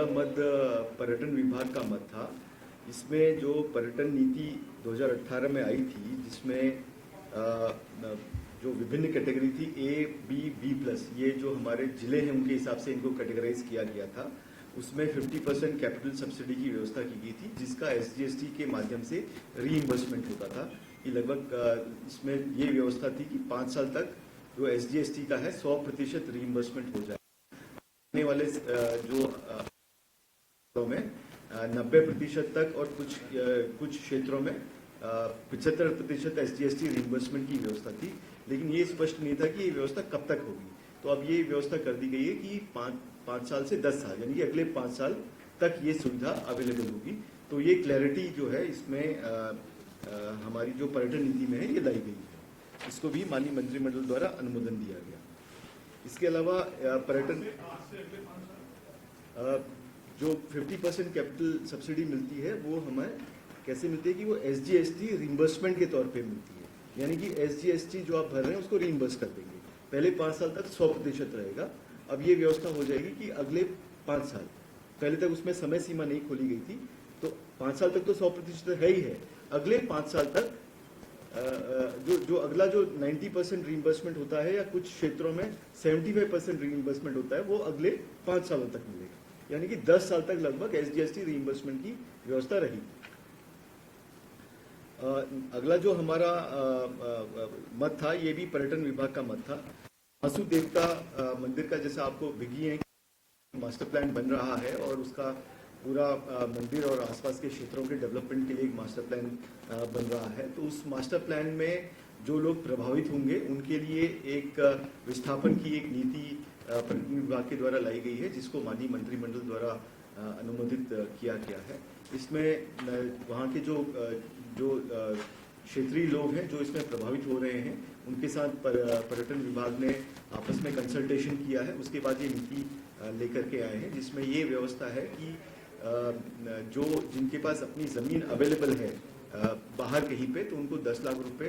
मेरा मत पर्यटन विभाग का मत था। इसमें जो पर्यटन नीति 2018 में आई थी, जिसमें जो विभिन्न कैटेगरी थी ए, बी प्लस, ये जो हमारे जिले हैं उनके हिसाब से इनको कैटेगराइज किया गया था। उसमें 50% कैपिटल सब्सिडी की व्यवस्था की गई थी, जिसका SGST के माध्यम से रीइंबर्समेंट होता था। कि लगभग इसमें ये व्यवस्था थी कि 5 साल तक जो SGST का है 100% रीइंबर्समेंट हो जाए। आने वाले जो में 90% तक और कुछ क्षेत्रों में 75% SGST रिइंबर्समेंट की व्यवस्था थी। लेकिन ये स्पष्ट नहीं था कि ये व्यवस्था कब तक होगी। तो अब ये व्यवस्था कर दी गई है कि 5 साल से 10 साल, यानी कि अगले 5 साल तक ये सुविधा अवेलेबल होगी। तो ये क्लैरिटी जो है इसमें हमारी जो पर्यटन नीति में है ये लाई गई है। इसको भी माननीय मंत्रिमंडल द्वारा अनुमोदन दिया गया। इसके अलावा पर्यटन जो 50% कैपिटल सब्सिडी मिलती है वो हमें कैसे मिलती है कि वो SGST रिइंबर्समेंट के तौर पे मिलती है। यानी कि SGST जो आप भर रहे हैं उसको रिइंबर्स कर देंगे। पहले 5 साल तक 100% रहेगा। अब ये व्यवस्था हो जाएगी कि अगले 5 साल, पहले तक उसमें समय सीमा नहीं खोली गई थी, तो 5 साल तक तो 100% है ही है। अगले 5 साल तक जो अगला जो 90% रिइंबर्समेंट होता है या कुछ क्षेत्रों में 75% रिइंबर्समेंट होता है, वो अगले 5 सालों तक मिलेगा। यानी कि 10 साल तक लगभग SGST रिइंबर्समेंट की व्यवस्था रही। अगला जो हमारा मत था, ये भी पर्यटन विभाग का मत था। मासू देवता मंदिर का, जैसा आपको विज्ञ है, मास्टर प्लान बन रहा है और उसका पूरा मंदिर और आसपास के क्षेत्रों के डेवलपमेंट के लिए एक मास्टर प्लान बन रहा है। तो उस मास्टर प्लान में जो लोग प्रभावित होंगे उनके लिए एक विस्थापन की एक नीति पर्यटन विभाग के द्वारा लाई गई है, जिसको माननीय मंत्रिमंडल द्वारा अनुमोदित किया गया है। इसमें वहाँ के जो क्षेत्रीय लोग हैं जो इसमें प्रभावित हो रहे हैं, उनके साथ पर्यटन विभाग ने आपस में कंसल्टेशन किया है। उसके बाद ये नीति लेकर के आए हैं, जिसमें ये व्यवस्था है कि जो जिनके पास अपनी ज़मीन अवेलेबल है बाहर कहीं पे, तो उनको 10 लाख रुपए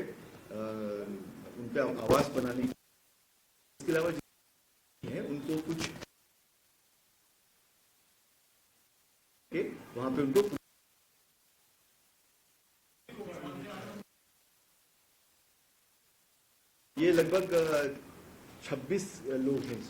उनका आवास बनाने, इसके अलावा है उनको कुछ वहां पे उनको ये लगभग 26 लोग हैं